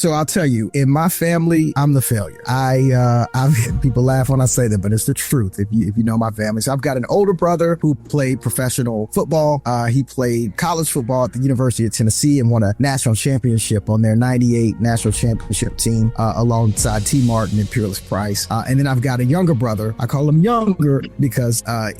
So I'll tell you, in my family, I'm the failure. People laugh when I say that, but it's the truth. If you know my family, so I've got an older brother who played professional football. He played college football at the University of Tennessee and won a national championship on their '98 national championship team alongside T. Martin and Peerless Price. And then I've got a younger brother. I call him younger because I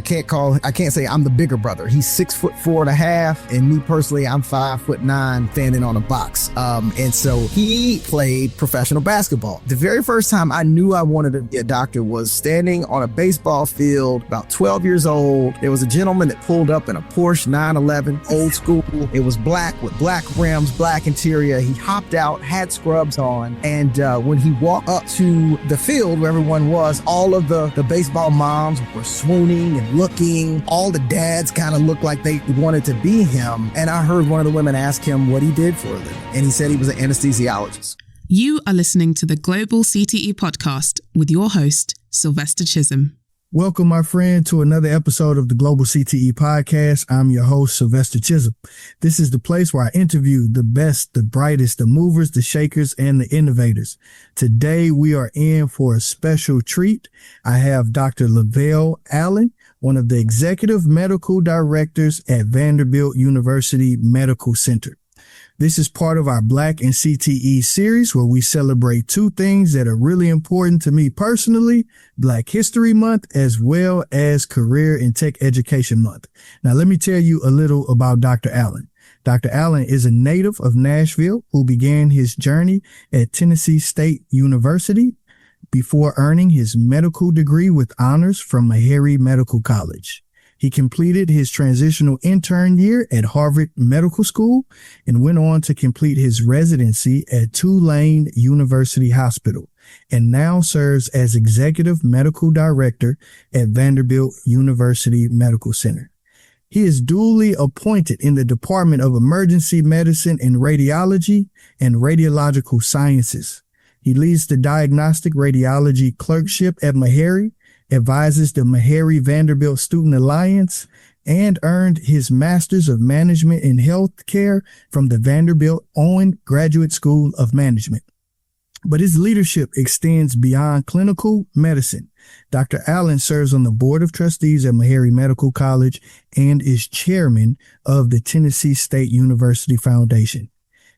can't say I'm the bigger brother. He's 6'4.5", and me personally, I'm 5'9", standing on a box. And so he played professional basketball. The very first time I knew I wanted to be a doctor was standing on a baseball field, about 12 years old. There was a gentleman that pulled up in a Porsche 911, old school. It was black with black rims, black interior. He hopped out, had scrubs on, and when he walked up to the field where everyone was, all of the baseball moms were swooning and looking. All the dads kind of looked like they wanted to be him. And I heard one of the women ask him what he did for a living, and he said he was an anesthesiologist. You are listening to the Global CTE podcast with your host, Sylvester Chisholm. Welcome, my friend, to another episode of the Global CTE podcast. I'm your host, Sylvester Chisholm. This is the place where I interview the best, the brightest, the movers, the shakers, and the innovators. Today, we are in for a special treat. I have Dr. Laveil Allen, one of the executive medical directors at Vanderbilt University Medical Center. This is part of our Black and CTE series where we celebrate two things that are really important to me personally, Black History Month, as well as Career and Tech Education Month. Now, let me tell you a little about Dr. Allen. Dr. Allen is a native of Nashville who began his journey at Tennessee State University before earning his medical degree with honors from Meharry Medical College. He completed his transitional intern year at Harvard Medical School and went on to complete his residency at Tulane University Hospital and now serves as executive medical director at Vanderbilt University Medical Center. He is duly appointed in the Department of Emergency Medicine and Radiology and Radiological Sciences. He leads the Diagnostic Radiology Clerkship at Meharry, advises the Meharry Vanderbilt Student Alliance, and earned his Master's of Management in Healthcare from the Vanderbilt Owen Graduate School of Management. But his leadership extends beyond clinical medicine. Dr. Allen serves on the Board of Trustees at Meharry Medical College and is chairman of the Tennessee State University Foundation.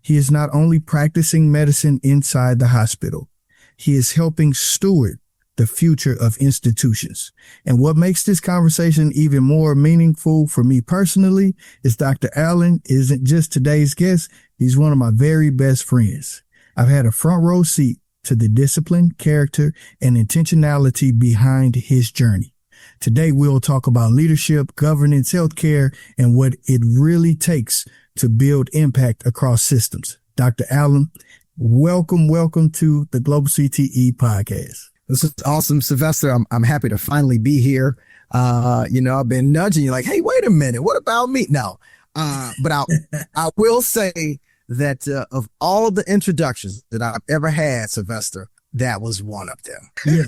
He is not only practicing medicine inside the hospital, he is helping steward the future of institutions. And what makes this conversation even more meaningful for me personally is Dr. Allen isn't just today's guest. He's one of my very best friends. I've had a front row seat to the discipline, character, and intentionality behind his journey. Today, we'll talk about leadership, governance, healthcare, and what it really takes to build impact across systems. Dr. Allen, welcome to the Global CTE podcast. This is awesome, Sylvester. I'm happy to finally be here. I've been nudging you like, hey, wait a minute. What about me? No. But I will say that of all the introductions that I've ever had, Sylvester, that was one of them. Yeah.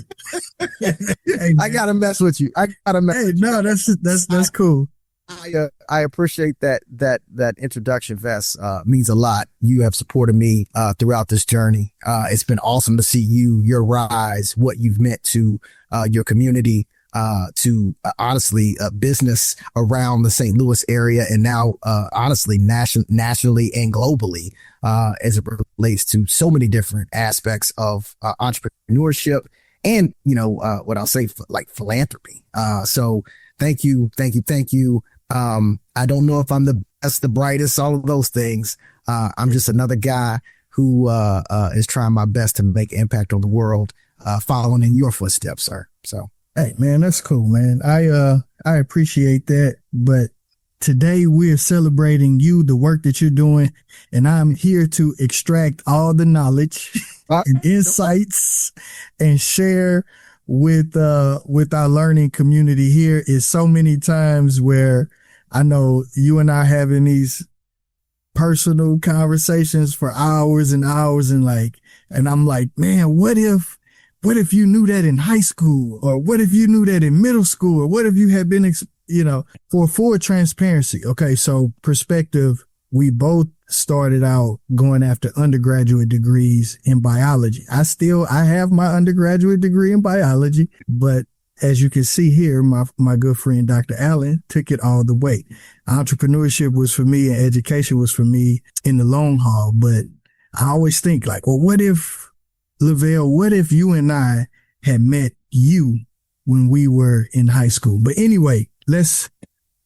Hey, I gotta mess with you. That's cool. I appreciate that introduction, Vess. Means a lot. You have supported me throughout this journey. It's been awesome to see your rise, what you've meant to your community, to honestly business around the St. Louis area, and now honestly nationally and globally as it relates to so many different aspects of entrepreneurship and what I'll say like philanthropy. So thank you. I don't know if I'm the best, the brightest, all of those things. I'm just another guy who is trying my best to make impact on the world, following in your footsteps, sir. So, hey, man, that's cool, man. I appreciate that. But today we're celebrating you, the work that you're doing, and I'm here to extract all the knowledge and insights and share with our learning community. Here is so many times where I know you and I having these personal conversations for hours and hours and I'm like, man, what if you knew that in high school, or what if you knew that in middle school, or what if you had been, for transparency. Okay. So perspective, we both started out going after undergraduate degrees in biology. I have my undergraduate degree in biology, but as you can see here, my good friend, Dr. Allen, took it all the way. Entrepreneurship was for me and education was for me in the long haul. But I always think like, well, what if you and I had met you when we were in high school? But anyway, let's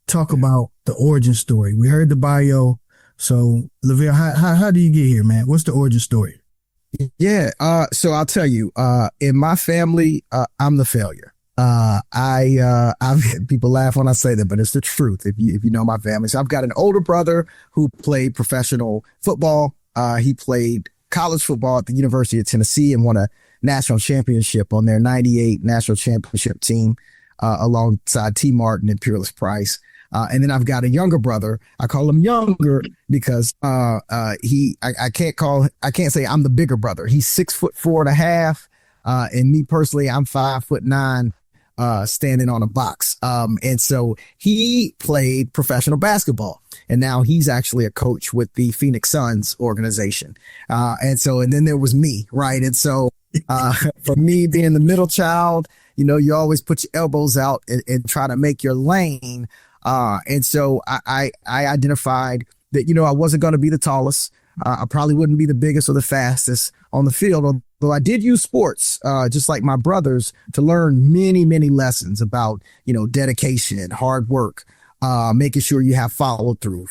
talk about the origin story. We heard the bio. So Laveil, how do you get here, man? What's the origin story? Yeah. So I'll tell you, in my family, I'm the failure. People laugh when I say that, but it's the truth. If you know my family, so I've got an older brother who played professional football. He played college football at the University of Tennessee and won a national championship on their '98 national championship team, alongside T. Martin and Peerless Price. And then I've got a younger brother. I call him younger because, I can't say I'm the bigger brother. He's 6'4.5". And me personally, I'm 5'9", standing on a box. And so he played professional basketball and now he's actually a coach with the Phoenix Suns organization. And then there was me, right? And so, for me being the middle child, you always put your elbows out and try to make your lane. And so I identified that, I wasn't going to be the tallest. I probably wouldn't be the biggest or the fastest on the field, although I did use sports, just like my brothers, to learn many, many lessons about, dedication, hard work, making sure you have follow through,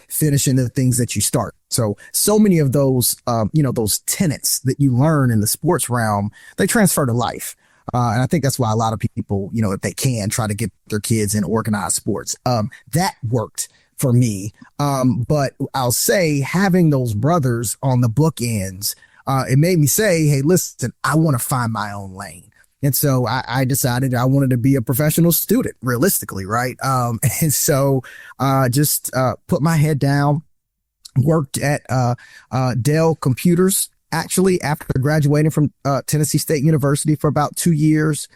finishing the things that you start. So many of those, those tenets that you learn in the sports realm, they transfer to life. And I think that's why a lot of people, if they can, try to get their kids in organized sports. That worked for me. But I'll say having those brothers on the bookends, it made me say, hey, listen, I want to find my own lane. And so I decided I wanted to be a professional student, realistically, right? And so just put my head down, worked at Dell Computers, actually, after graduating from Tennessee State University for about 2 years.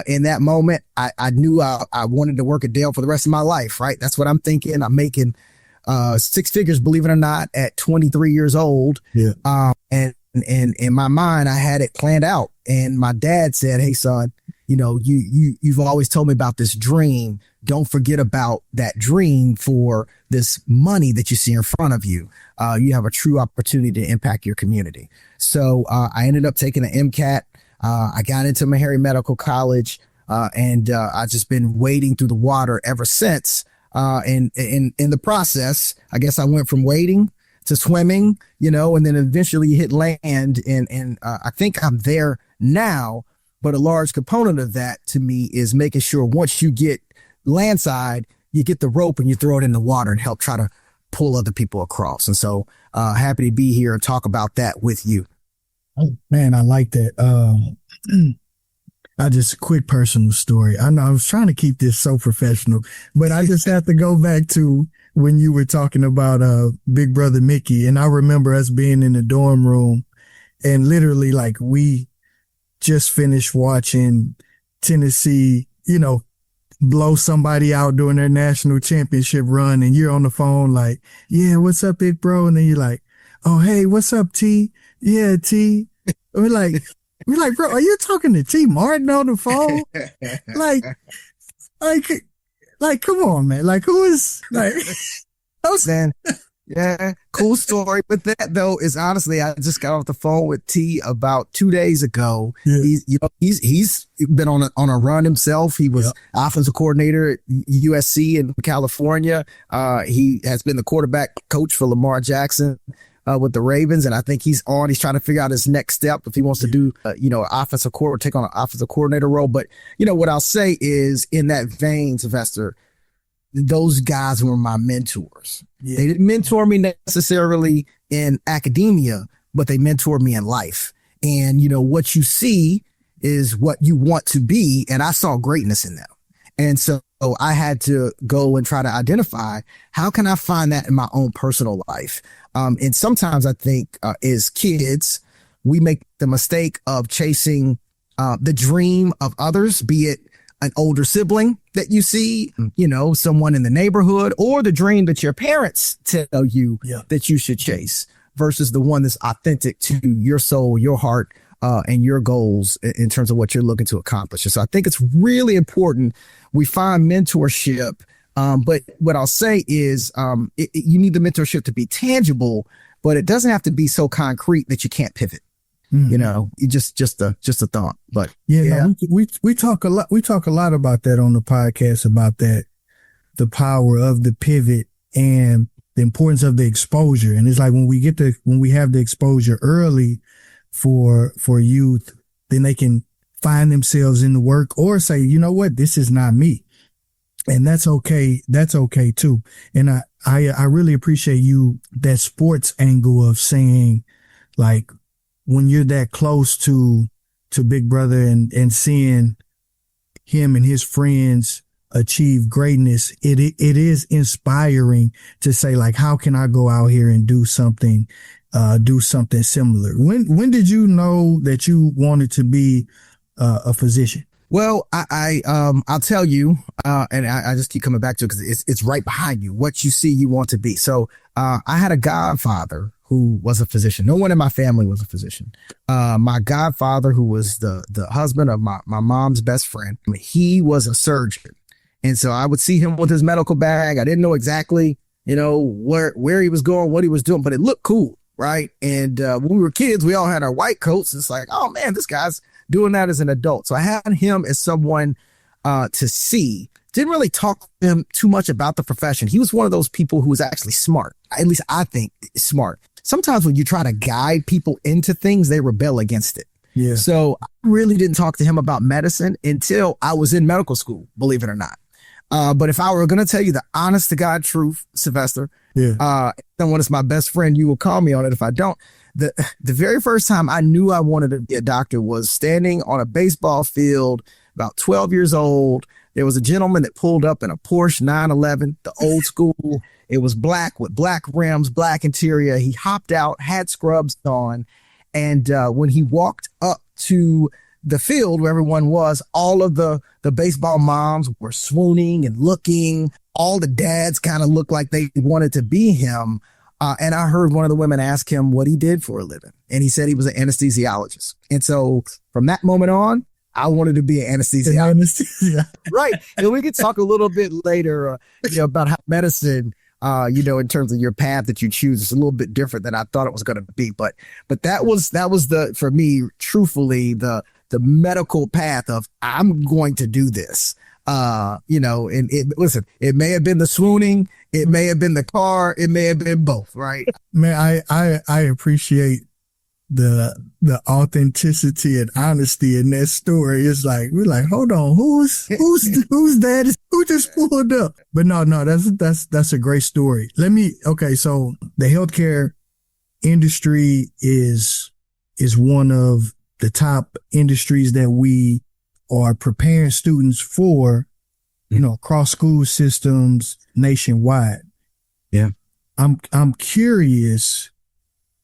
In that moment, I knew I wanted to work at Dell for the rest of my life, right? That's what I'm thinking. I'm making six figures, believe it or not, at 23 years old. Yeah. And in my mind, I had it planned out. And my dad said, hey, son, you've always told me about this dream. Don't forget about that dream for this money that you see in front of you. You have a true opportunity to impact your community. So I ended up taking an MCAT. I got into Meharry Medical College, and I've just been wading through the water ever since. And in the process, I guess I went from wading to swimming, and then eventually hit land. And I think I'm there now. But a large component of that to me is making sure once you get landside, you get the rope and you throw it in the water and help try to pull other people across. And so happy to be here and talk about that with you. Oh, man, I like that. I just a quick personal story. I know I was trying to keep this so professional, but I just have to go back to when you were talking about Big Brother Mickey. And I remember us being in the dorm room and literally like we just finished watching Tennessee, blow somebody out during their national championship run. And you're on the phone like, yeah, what's up, big bro? And then you're like, oh, hey, what's up, T? Yeah, T. We're like, bro, are you talking to T Martin on the phone? like, come on, man. Like, who is like, man? Yeah, cool story. But that though is honestly, I just got off the phone with T about 2 days ago. Yeah. He's been on a run himself. He was offensive coordinator at USC in California. He has been the quarterback coach for Lamar Jackson with the Ravens, and I think he's trying to figure out his next step if he wants to do take on an offensive coordinator role. But what I'll say is in that vein, Sylvester, those guys were my mentors. Yeah. They didn't mentor me necessarily in academia, but they mentored me in life. And, what you see is what you want to be. And I saw greatness in them. And so I had to go and try to identify how can I find that in my own personal life? And sometimes I think as kids, we make the mistake of chasing the dream of others, be it an older sibling that you see, someone in the neighborhood, or the dream that your parents tell you that you should chase, versus the one that's authentic to your soul, your heart, and your goals in terms of what you're looking to accomplish. And so I think it's really important we find mentorship. But what I'll say is you need the mentorship to be tangible, but it doesn't have to be so concrete that you can't pivot. Just a thought. But no, we talk a lot. We talk a lot about that on the podcast, about that, the power of the pivot and the importance of the exposure. And it's like when we have the exposure early for youth, then they can find themselves in the work or say, you know what, this is not me. And that's okay. That's okay too. And I really appreciate that sports angle of saying, like, when you're that close to Big Brother and seeing him and his friends achieve greatness, it is inspiring to say, like, how can I go out here and do something similar? When did you know that you wanted to be a physician? Well, I'll tell you, and I just keep coming back to it because it's right behind you. What you see, you want to be. So, I had a godfather who was a physician. No one in my family was a physician. My godfather, who was the husband of my mom's best friend, he was a surgeon. And so I would see him with his medical bag. I didn't know exactly, where he was going, what he was doing, but it looked cool. Right. And when we were kids, we all had our white coats. It's like, oh man, this guy's doing that as an adult. So I had him as someone to see. Didn't really talk to him too much about the profession. He was one of those people who was actually smart. At least I think smart. Sometimes when you try to guide people into things, they rebel against it. Yeah. So I really didn't talk to him about medicine until I was in medical school, believe it or not. But if I were going to tell you the honest to God truth, Sylvester, someone is my best friend, you will call me on it if I don't. The very first time I knew I wanted to be a doctor was standing on a baseball field, about 12 years old. There was a gentleman that pulled up in a Porsche 911, the old school. It was black with black rims, black interior. He hopped out, had scrubs on. And when he walked up to the field where everyone was, all of the baseball moms were swooning and looking. All the dads kind of looked like they wanted to be him. And I heard one of the women ask him what he did for a living. And he said he was an anesthesiologist. And so from that moment on, I wanted to be an anesthesiologist. Right. And we could talk a little bit later about how medicine, in terms of your path that you choose, is a little bit different than I thought it was going to be. But that was for me, truthfully, the medical path of I'm going to do this. And it may have been the swooning, it may have been the car, it may have been both, right? Man, I appreciate the authenticity and honesty in that story. It's like, we're like, hold on, who's that? Who just pulled up? But no, that's a great story. So the healthcare industry is one of the top industries that we are preparing students for, across school systems nationwide. Yeah. I'm curious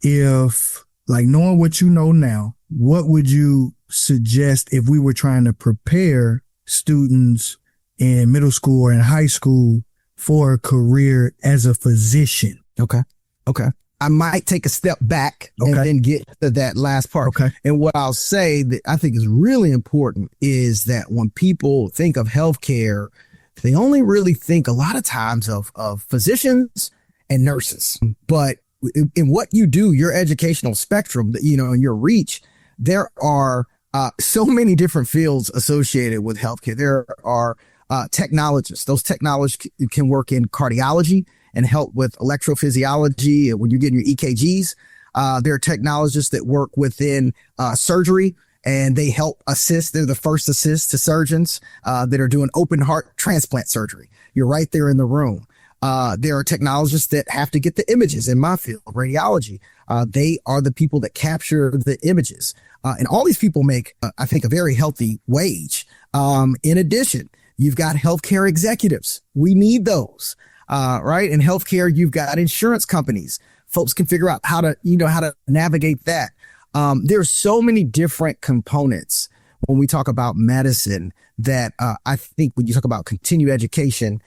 if, like, knowing what you know now, what would you suggest if we were trying to prepare students in middle school or in high school for a career as a physician? Okay. I might take a step back and then get to that last part. Okay. And what I'll say that I think is really important is that when people think of healthcare, they only really think a lot of times of physicians and nurses. But in what you do, your educational spectrum, and your reach, there are so many different fields associated with healthcare. There are technologists. Those technologists can work in cardiology and help with electrophysiology when you're getting your EKGs. There are technologists that work within surgery, and they help assist. They're the first assist to surgeons that are doing open heart transplant surgery. You're right there in the room. There are technologists that have to get the images in my field, radiology. They are the people that capture the images. And all these people make, I think, a very healthy wage. In addition, you've got healthcare executives. We need those. Right. In healthcare, you've got insurance companies. Folks can figure out how to navigate that. There's so many different components when we talk about medicine that I think when you talk about continued education,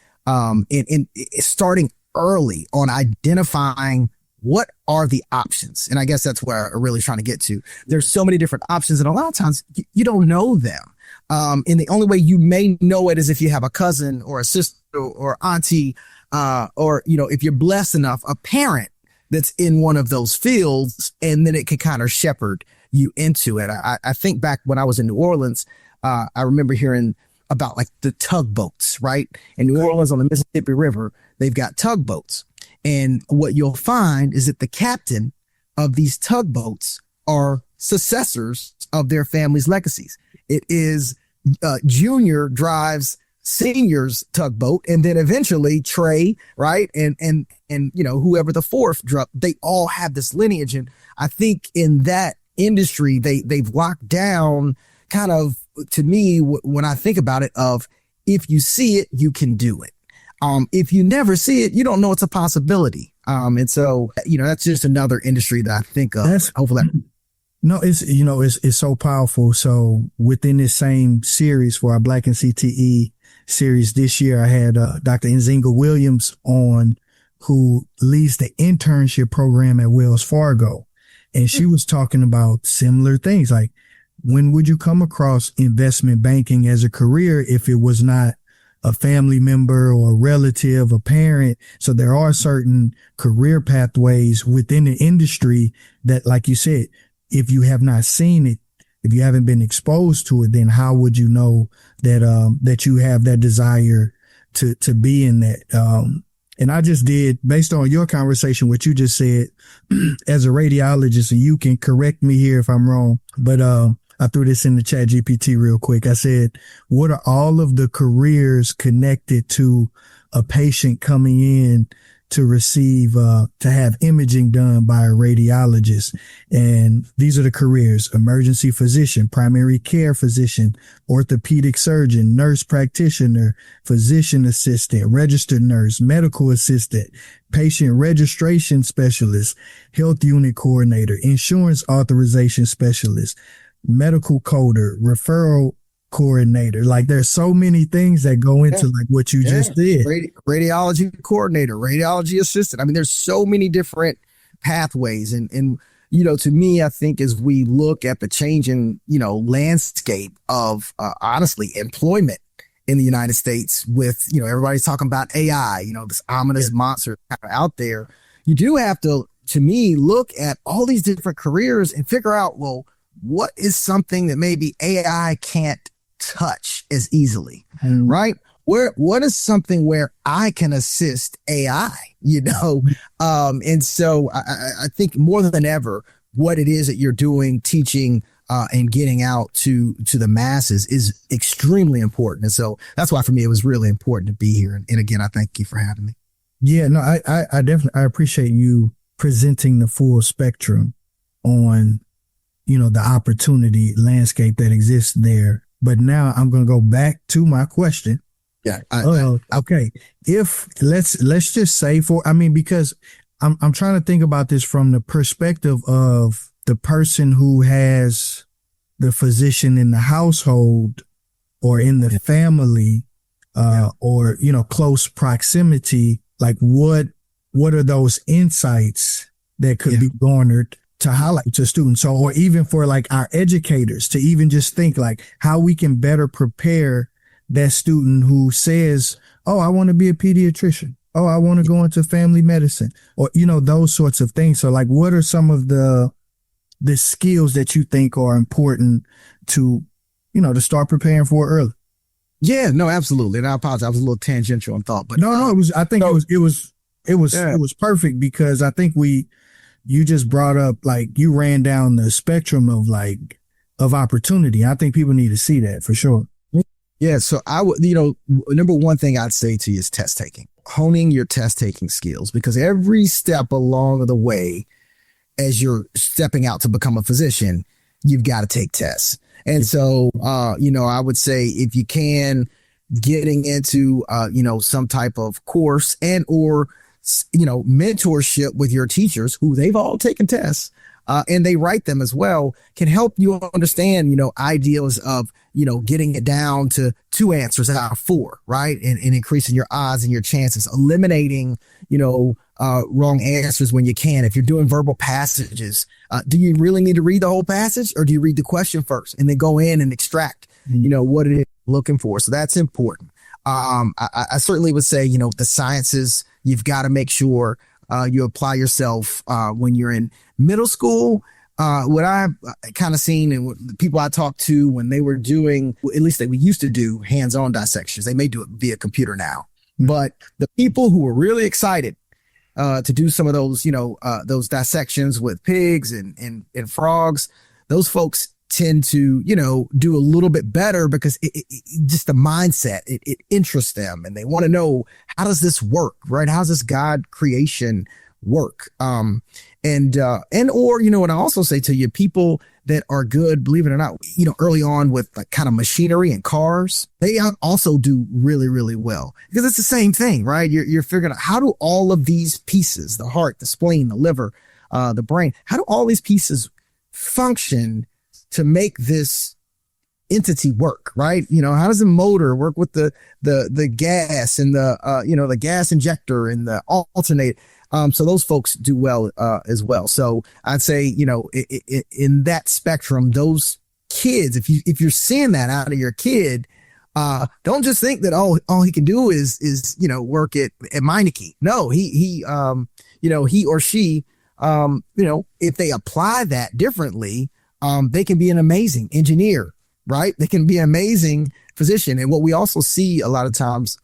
in starting early on identifying what are the options. And I guess that's where I'm really trying to get to. There's so many different options, and a lot of times you don't know them. And the only way you may know it is if you have a cousin or a sister or auntie, or, if you're blessed enough, a parent that's in one of those fields, and then it can kind of shepherd you into it. I think back when I was in New Orleans, I remember hearing about like the tugboats, right? In New Orleans on the Mississippi River, they've got tugboats. And what you'll find is that the captain of these tugboats are successors of their family's legacies. It is Junior drives Senior's tugboat, and then eventually Trey, right? And whoever the fourth drop, they all have this lineage. And I think in that industry, they've locked down kind of, to me, when I think about it, of if you see it, you can do it. If you never see it, you don't know it's a possibility. And so, that's just another industry that I think of. Hopefully. No, it's so powerful. So within this same series for our Black and CTE series this year, I had Dr. Nzinga Williams on, who leads the internship program at Wells Fargo. And she was talking about similar things. Like, when would you come across investment banking as a career if it was not a family member or a relative, a parent? So there are certain career pathways within the industry that, like you said, if you have not seen it, if you haven't been exposed to it, then how would you know that you have that desire to be in that? And I just did, based on your conversation, what you just said, as a radiologist, and you can correct me here if I'm wrong, but I threw this in the chat GPT real quick. I said, what are all of the careers connected to a patient coming in to receive, to have imaging done by a radiologist? And these are the careers: emergency physician, primary care physician, orthopedic surgeon, nurse practitioner, physician assistant, registered nurse, medical assistant, patient registration specialist, health unit coordinator, insurance authorization specialist, medical coder, referral coordinator. Like, there's so many things that go into like what you just did. Radiology coordinator, radiology assistant. I mean, there's so many different pathways. And to me, I think as we look at the changing, landscape of honestly employment in the United States with, everybody's talking about AI, this ominous monster out there. You do have to me, look at all these different careers and figure out, well, what is something that maybe AI can't touch as easily, right? What is something where I can assist AI, and so I think more than ever, what it is that you're doing, teaching, and getting out to the masses is extremely important. And so that's why for me, it was really important to be here. And again, I thank you for having me. Yeah, no, I definitely, I appreciate you presenting the full spectrum on, the opportunity landscape that exists there. But now I'm going to go back to my question. Yeah. Okay. If let's just say because I'm trying to think about this from the perspective of the person who has the physician in the household or in the family, or, close proximity. Like, what are those insights that could be garnered to highlight to students? So, or even for like our educators to even just think like how we can better prepare that student who says, oh, I want to be a pediatrician. Oh, I want to go into family medicine, or, those sorts of things. So like, what are some of the skills that you think are important to, to start preparing for early? Yeah, no, absolutely. And I apologize. I was a little tangential on thought, but no, it was perfect, because I think you just brought up, like, you ran down the spectrum of opportunity. I think people need to see that for sure. Yeah. So I would, number one thing I'd say to you is test taking, honing your test taking skills, because every step along the way, as you're stepping out to become a physician, you've got to take tests. And so, I would say if you can, getting into, some type of course and or mentorship with your teachers who they've all taken tests, and they write them as well, can help you understand, ideals of, getting it down to 2 answers out of 4, right? And increasing your odds and your chances, eliminating, wrong answers when you can. If you're doing verbal passages, do you really need to read the whole passage, or do you read the question first and then go in and extract, what it is you're looking for? So that's important. I certainly would say, the sciences, you've got to make sure you apply yourself when you're in middle school. What I've kind of seen and what the people I talked to when they were doing, at least we used to do hands-on dissections, they may do it via computer now. But the people who were really excited to do some of those, those dissections with pigs and frogs, those folks tend to, do a little bit better because it just the mindset, it interests them and they want to know, how does this work, right? How's this God creation work? And what I also say to you, people that are good, believe it or not, early on with like kind of machinery and cars, they also do really, really well because it's the same thing, right? You're figuring out, how do all of these pieces, the heart, the spleen, the liver, the brain, how do all these pieces function to make this entity work, right? How does the motor work with the gas and the gas injector and the alternator? So those folks do well as well. So I'd say, in that spectrum, those kids, if you're seeing that out of your kid, don't just think that all he can do is work at Meineke. No, he or she, if they apply that differently, they can be an amazing engineer, right? They can be an amazing physician. And what we also see a lot of times,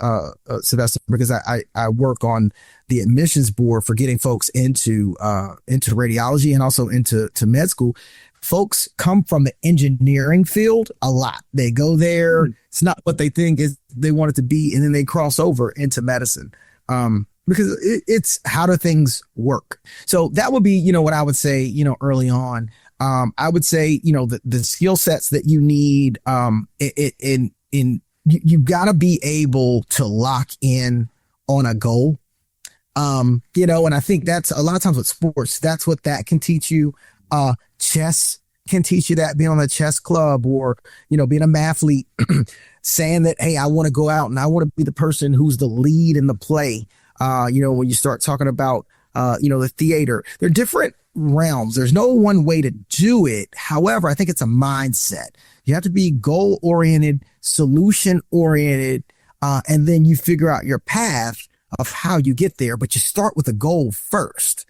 Sylvester, because I work on the admissions board for getting folks into radiology and also into med school. Folks come from the engineering field a lot. They go there. It's not what they think is they want it to be. And then they cross over into medicine. Because it's how do things work? So that would be, what I would say, early on. I would say, the skill sets that you need, you've got to be able to lock in on a goal. And I think that's a lot of times with sports, that's what that can teach you. Chess can teach you that, being on the chess club or, being a mathlete, saying that, hey, I want to go out and I want to be the person who's the lead in the play. When you start talking about, the theater, there are different realms. There's no one way to do it. However, I think it's a mindset. You have to be goal oriented, solution oriented, and then you figure out your path of how you get there. But you start with a goal first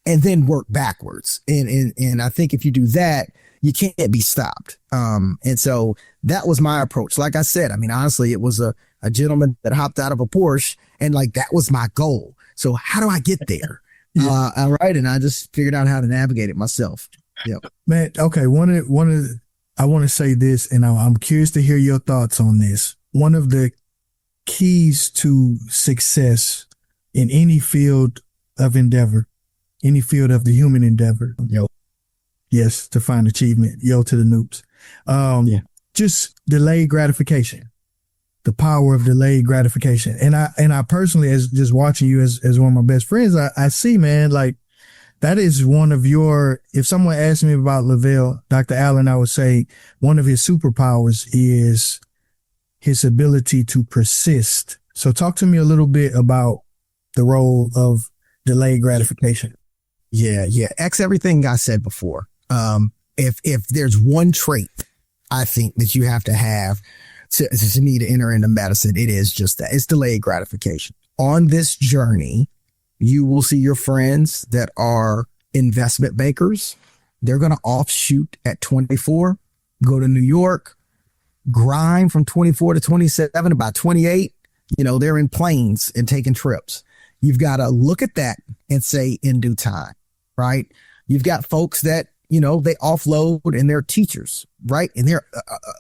and then work backwards. And I think if you do that, you can't be stopped. And so that was my approach. Like I said, honestly, it was a gentleman that hopped out of a Porsche and that was my goal. So how do I get there? Yeah. All right. And I just figured out how to navigate it myself. Yeah, man. Okay. I want to say this, and I'm curious to hear your thoughts on this. One of the keys to success in any field of endeavor, any field of the human endeavor. Yes, to find achievement. To the noobs. Just delayed gratification. The power of delayed gratification. And I personally, as just watching you as one of my best friends, I see, man, that is one of if someone asked me about Laveil, Dr. Allen, I would say one of his superpowers is his ability to persist. So talk to me a little bit about the role of delayed gratification. Yeah. X everything I said before. If there's one trait I think that you have to have to me to enter into medicine, it is just that. It's delayed gratification. On this journey, you will see your friends that are investment bankers. They're going to offshoot at 24, go to New York, grind from 24 to 27. About 28, they're in planes and taking trips. You've got to look at that and say in due time, right? You've got folks that, they offload and they're teachers, right? And they're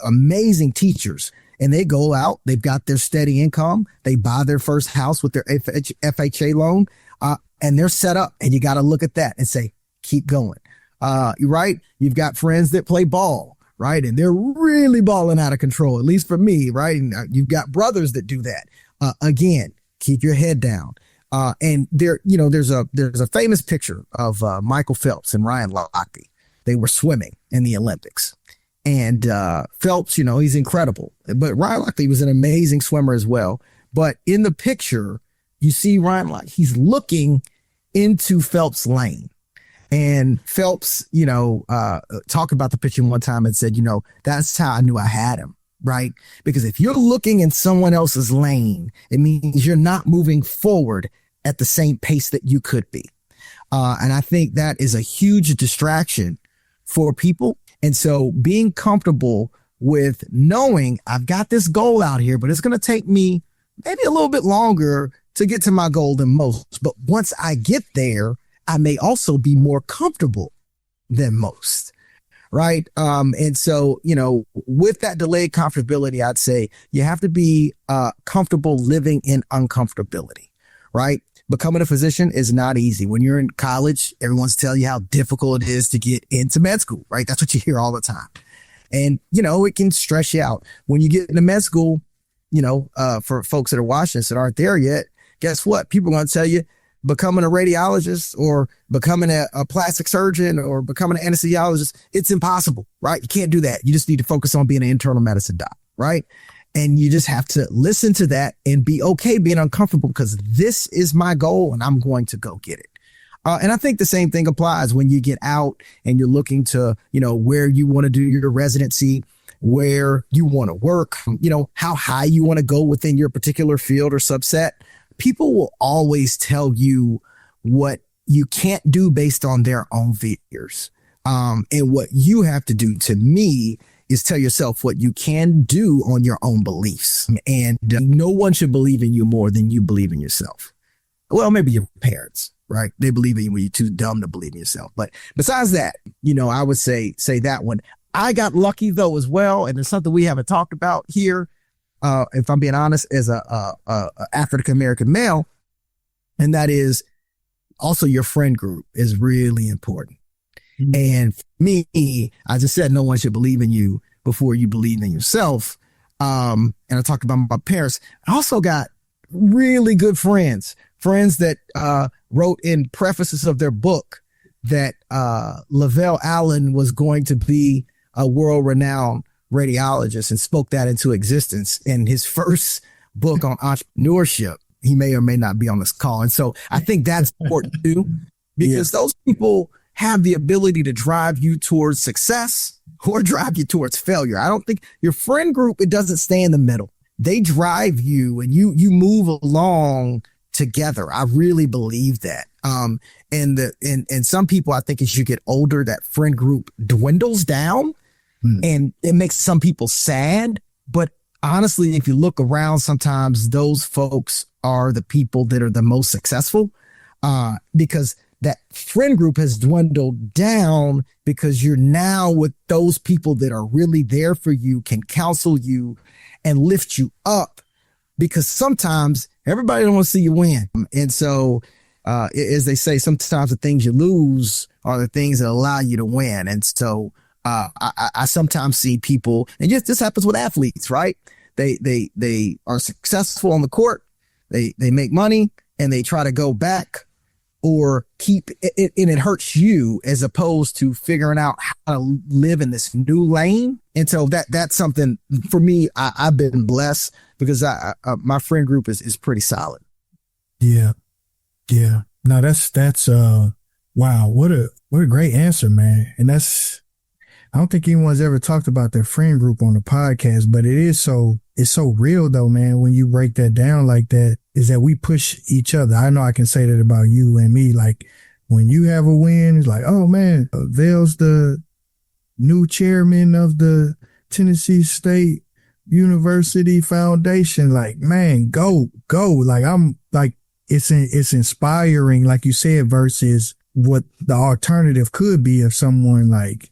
amazing teachers. And they go out, they've got their steady income. They buy their first house with their FHA loan, and they're set up. And you got to look at that and say, keep going. Right? You've got friends that play ball, right? And they're really balling out of control, at least for me, right? And you've got brothers that do that. Again, keep your head down. And there's a famous picture of Michael Phelps and Ryan Lochte. They were swimming in the Olympics. And Phelps, he's incredible. But Ryan Lochte was an amazing swimmer as well. But in the picture, you see Ryan Lochte, he's looking into Phelps' lane. And Phelps, talked about the picture one time and said, that's how I knew I had him, right? Because if you're looking in someone else's lane, it means you're not moving forward at the same pace that you could be. And I think that is a huge distraction for people. And so being comfortable with knowing I've got this goal out here, but it's going to take me maybe a little bit longer to get to my goal than most. But once I get there, I may also be more comfortable than most. Right. And so, with that delayed comfortability, I'd say you have to be comfortable living in uncomfortability. Right. Becoming a physician is not easy. When you're in college, everyone's telling you how difficult it is to get into med school. Right. That's what you hear all the time. And, it can stress you out. When you get into med school, for folks that are watching this that aren't there yet, guess what? People are going to tell you becoming a radiologist or becoming a plastic surgeon or becoming an anesthesiologist, it's impossible, right? You can't do that. You just need to focus on being an internal medicine doc, right? And you just have to listen to that and be okay being uncomfortable because this is my goal and I'm going to go get it. And I think the same thing applies when you get out and you're looking to, where you want to do your residency, where you want to work, how high you want to go within your particular field or subset. People will always tell you what you can't do based on their own fears. And what you have to do, to me, is tell yourself what you can do on your own beliefs. And no one should believe in you more than you believe in yourself. Well, maybe your parents, right? They believe in you when you're too dumb to believe in yourself. But besides that, I would say that one. I got lucky though as well. And it's something we haven't talked about here. If I'm being honest, as a African-American male, and that is also your friend group is really important. Mm-hmm. And for me, I just said, no one should believe in you before you believe in yourself. And I talked about my parents. I also got really good friends that, wrote in prefaces of their book that, Laveil Allen was going to be a world-renowned radiologist and spoke that into existence in his first book on entrepreneurship. He may or may not be on this call. And so I think that's important too, because those people have the ability to drive you towards success or drive you towards failure. I don't think your friend group, it doesn't stay in the middle. They drive you and you move along together. I really believe that. And some people, I think as you get older, that friend group dwindles down. And it makes some people sad. But honestly, if you look around, sometimes those folks are the people that are the most successful, because that friend group has dwindled down because you're now with those people that are really there for you, can counsel you and lift you up, because sometimes everybody don't want to see you win. And so, as they say, sometimes the things you lose are the things that allow you to win. And so, I sometimes see people, and this happens with athletes, right? They are successful on the court. They make money and they try to go back or keep it, and it hurts you as opposed to figuring out how to live in this new lane. And so that's something for me. I've been blessed because my friend group is pretty solid. Yeah. Yeah. No, that's wow. What a great answer, man. And I don't think anyone's ever talked about their friend group on the podcast, but it's so real though, man. When you break that down like that, is that we push each other. I know I can say that about you and me. Like when you have a win, it's like, oh man, Vail's the new chairman of the Tennessee State University Foundation. Like, man, go. Like I'm like, it's inspiring, like you said, versus what the alternative could be of someone like,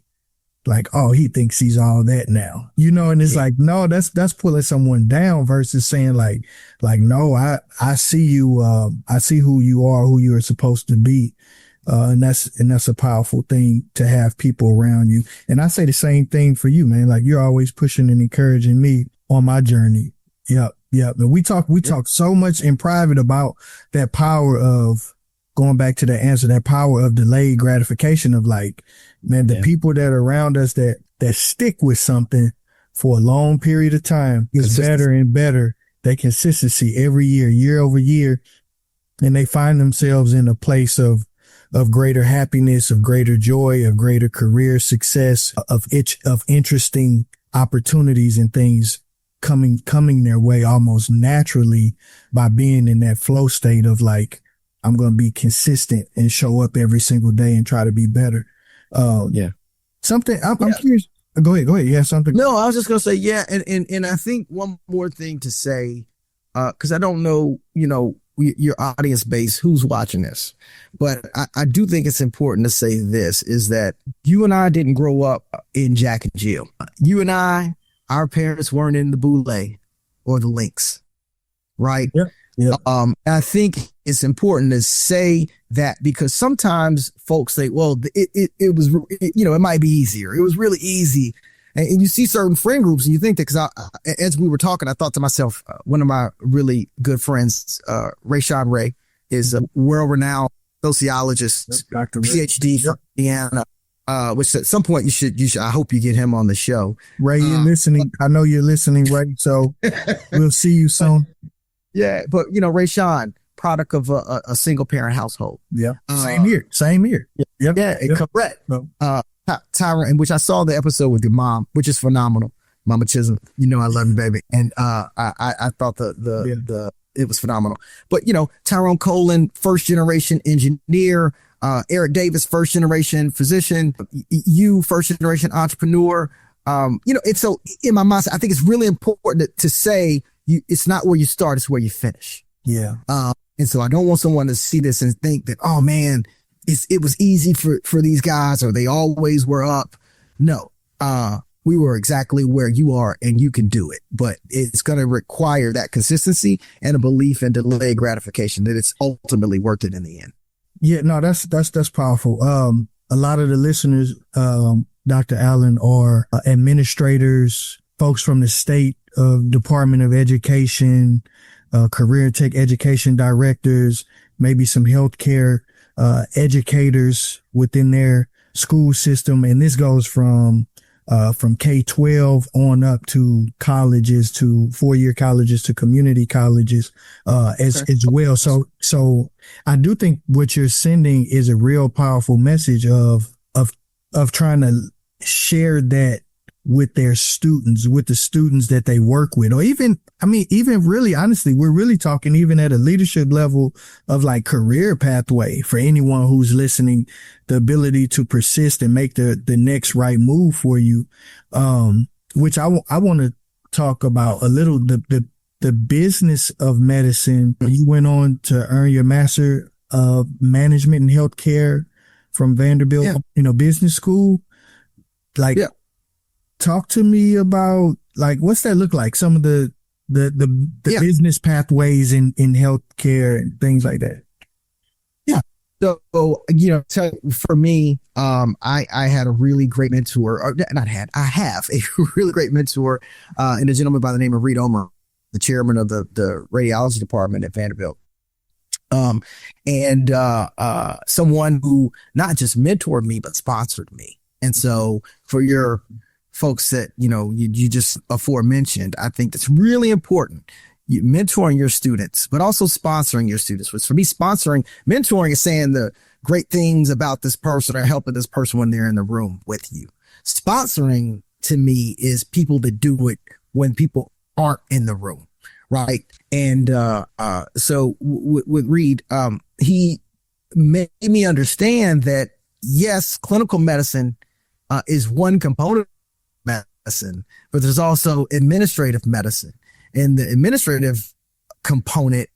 oh, he thinks he's all that now, and it's like, no, that's pulling someone down versus saying like, no, I see you, I see who you are, who you are supposed to be. And that's a powerful thing to have people around you. And I say the same thing for you, man. Like you're always pushing and encouraging me on my journey. Yep. Yeah. And we talk so much in private about that power of going back to the answer, that power of delayed gratification of like, man, the people that are around us that stick with something for a long period of time is better and better. They consistency every year, year over year. And they find themselves in a place of greater happiness, of greater joy, of greater career success, of interesting opportunities and things coming their way almost naturally by being in that flow state of like, I'm going to be consistent and show up every single day and try to be better. Something I'm curious. Go ahead. You have something? No, I was just going to say, and I think one more thing to say, because I don't know, your audience base, who's watching this, but I do think it's important to say this, is that you and I didn't grow up in Jack and Jill. You and I, our parents weren't in the Boulay or the Lynx, right? Yeah. I think it's important to say that, because sometimes folks say, well, it was, it might be easier. It was really easy. And you see certain friend groups and you think that, because as we were talking, I thought to myself, one of my really good friends, Rayshawn Ray, is a world-renowned sociologist, Dr. PhD from Indiana. Which at some point you should, I hope you get him on the show. Ray, you're listening. I know you're listening, Ray. So we'll see you soon. Yeah. But Rayshawn, product of a single parent household. Yeah. Same here. Yeah. Correct. Tyra, in which I saw the episode with your mom, which is phenomenal. Mama Chisholm, I love you, baby. And, I thought it was phenomenal, but Tyrone Colin, first generation engineer, Eric Davis, first generation physician, you first generation entrepreneur. It's so in my mind, I think it's really important to say it's not where you start, it's where you finish. Yeah. And so I don't want someone to see this and think that, oh man, it was easy for these guys, or they always were up. No, we were exactly where you are, and you can do it, but it's going to require that consistency and a belief in delayed gratification that it's ultimately worth it in the end. Yeah, no, that's powerful. A lot of the listeners, Dr. Allen, are administrators, folks from the state Department of Education, career tech education directors, maybe some healthcare educators within their school system, and this goes from K-12 on up to colleges, to four-year colleges, to community colleges, as well. So I do think what you're sending is a real powerful message of trying to share that with their students, with the students that they work with, or even really, honestly, we're really talking even at a leadership level of like career pathway for anyone who's listening, the ability to persist and make the next right move for you. Which I want to talk about a little, the business of medicine. You went on to earn your master of management in healthcare from Vanderbilt, business school. Talk to me about like, what's that look like? Some of the business pathways in healthcare and things like that. Yeah. So, for me, I had a really great mentor, I have a really great mentor, in a gentleman by the name of Reed Omer, the chairman of the radiology department at Vanderbilt. And someone who not just mentored me, but sponsored me. And so for your folks that, you just aforementioned, I think that's really important. You mentoring your students, but also sponsoring your students. Which for me, mentoring is saying the great things about this person or helping this person when they're in the room with you. Sponsoring to me is people that do it when people aren't in the room. Right. And, so with Reed, he made me understand that yes, clinical medicine, is one component medicine, but there's also administrative medicine, and the administrative component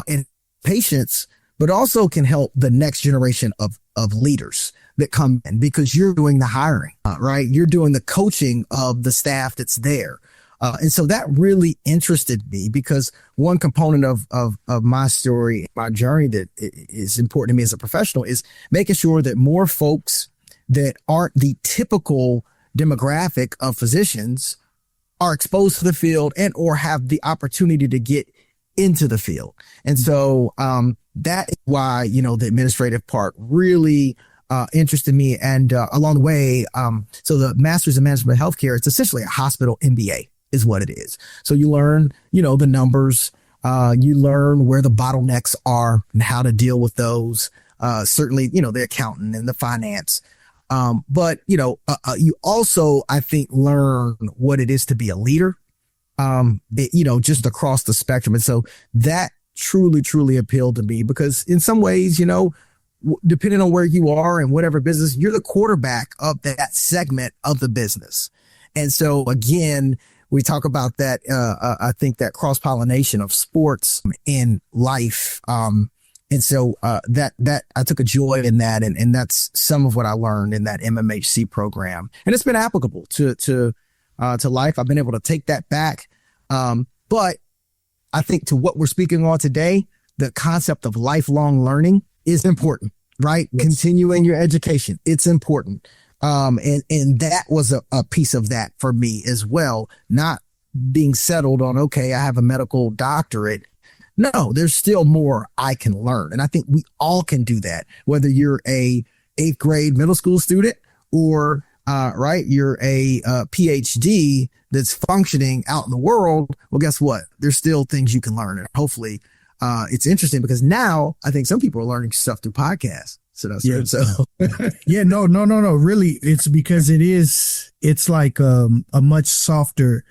in patients, but also can help the next generation of leaders that come in, because you're doing the hiring, right? You're doing the coaching of the staff that's there. And so that really interested me, because one component of my story, my journey that is important to me as a professional is making sure that more folks that aren't the typical demographic of physicians are exposed to the field and or have the opportunity to get into the field. And so that is why, the administrative part really interested me. And along the way, so the Master's in Management of Healthcare, it's essentially a hospital MBA is what it is. So you learn, the numbers, you learn where the bottlenecks are and how to deal with those. Certainly, the accountant and the finance. But you also, I think, learn what it is to be a leader, just across the spectrum. And so that truly, truly appealed to me because in some ways, depending on where you are and whatever business, you're the quarterback of that segment of the business. And so again, we talk about that. I think that cross-pollination of sports and life. And so that I took a joy in that, and that's some of what I learned in that MMHC program, and it's been applicable to life. I've been able to take that back, but I think to what we're speaking on today, the concept of lifelong learning is important, right? Yes. Continuing your education, it's important, and that was a piece of that for me as well. Not being settled on, okay, I have a medical doctorate. No, there's still more I can learn. And I think we all can do that, whether you're a 8th grade middle school student or, you're a PhD that's functioning out in the world. Well, guess what? There's still things you can learn. And hopefully it's interesting because now I think some people are learning stuff through podcasts. So that's yeah. So yeah, no. Really, it's because it's like a much softer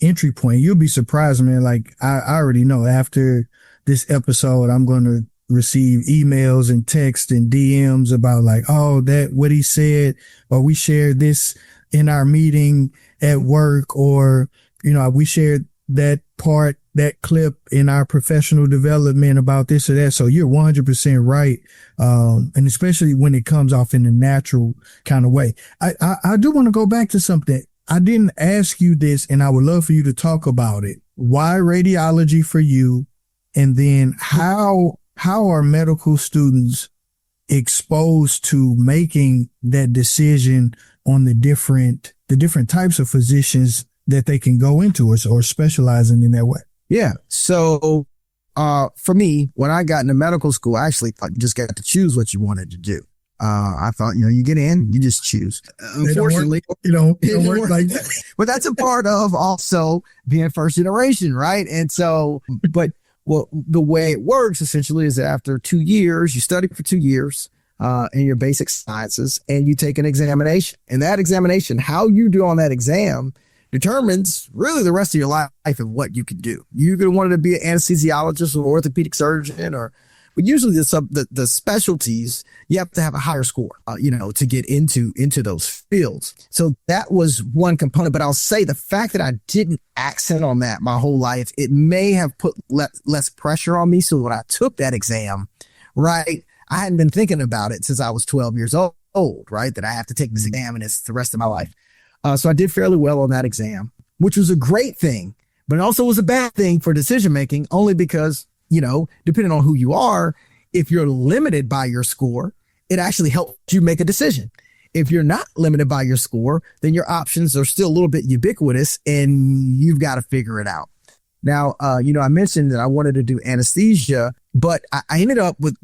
entry point. You'll be surprised, man. Like I already know after this episode, I'm going to receive emails and texts and DMs about like, oh, that what he said, or we shared this in our meeting at work, or, we shared that part, that clip in our professional development about this or that. So you're 100% right. And especially when it comes off in a natural kind of way. I do want to go back to something. I didn't ask you this, and I would love for you to talk about it. Why radiology for you? And then how are medical students exposed to making that decision on the different types of physicians that they can go into or specializing in that way? Yeah. So for me, when I got into medical school, I actually thought you just got to choose what you wanted to do. I thought, you get in, you just choose. Unfortunately, it don't work like that. But that's a part of also being first generation, right? And so, the way it works essentially is that after 2 years, you study for 2 years in your basic sciences, and you take an examination. And that examination, how you do on that exam, determines really the rest of your life and what you can do. You could want to be an anesthesiologist or orthopedic surgeon, but usually the specialties, you have to have a higher score, to get into those fields. So that was one component. But I'll say the fact that I didn't accent on that my whole life, it may have put less pressure on me. So when I took that exam, right, I hadn't been thinking about it since I was 12 years old, right, that I have to take this exam and it's the rest of my life. So I did fairly well on that exam, which was a great thing, but it also was a bad thing for decision making, only because, depending on who you are, if you're limited by your score, it actually helps you make a decision. If you're not limited by your score, then your options are still a little bit ubiquitous and you've got to figure it out. Now, I mentioned that I wanted to do anesthesia, but I ended up with,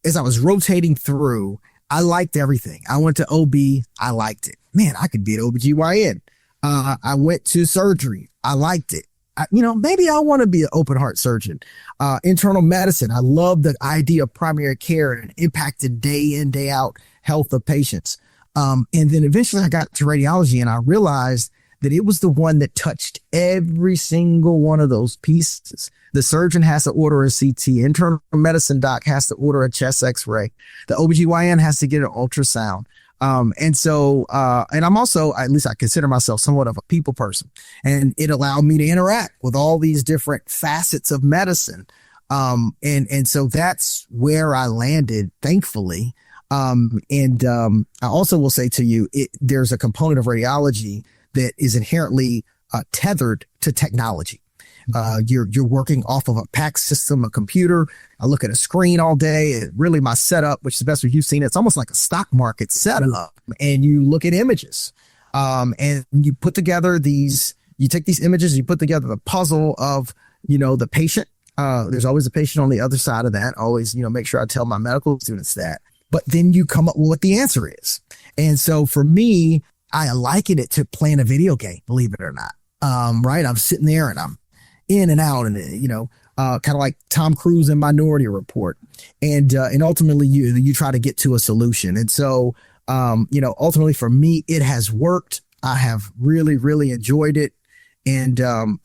as I was rotating through, I liked everything. I went to OB. I liked it. Man, I could be an OBGYN. I went to surgery. I liked it. Maybe I want to be an open heart surgeon. Internal medicine. I love the idea of primary care and impacting day in, day out health of patients. And then eventually I got to radiology, and I realized that it was the one that touched every single one of those pieces. The surgeon has to order a CT. Internal medicine doc has to order a chest x-ray. The OBGYN has to get an ultrasound. And I'm also, at least I consider myself somewhat of a people person, and it allowed me to interact with all these different facets of medicine. And so that's where I landed, thankfully. I also will say to you, there's a component of radiology that is inherently tethered to technology. You're working off of a PACS system, a computer. I look at a screen all day. Really, my setup, which is the best way you've seen it, it's almost like a stock market setup. And you look at images, and you put together these you take these images, you put together the puzzle of, the patient. There's always a patient on the other side of that. Always, make sure I tell my medical students that. But then you come up with what the answer is. And so for me, I liken it to playing a video game, believe it or not. Right. I'm sitting there and I'm in and out and, kind of like Tom Cruise in Minority Report. And ultimately you try to get to a solution. And so, ultimately for me, it has worked. I have really, really enjoyed it. And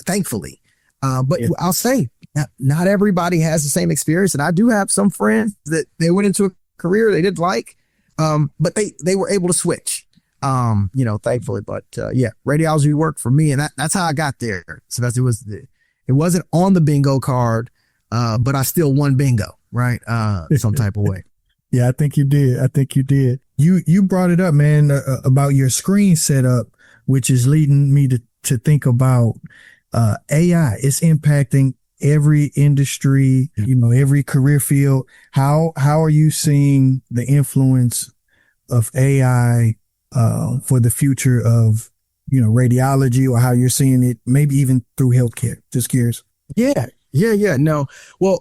thankfully, I'll say not everybody has the same experience. And I do have some friends that they went into a career they didn't like, but they were able to switch. Thankfully, but radiology worked for me, and that's how I got there. So it wasn't on the bingo card, but I still won bingo, right? Some type of way. Yeah, I think you did. You brought it up, man, about your screen setup, which is leading me to think about AI. It's impacting every industry, every career field. How are you seeing the influence of AI for the future of, radiology, or how you're seeing it, maybe even through healthcare? Just curious. Yeah. No. Well,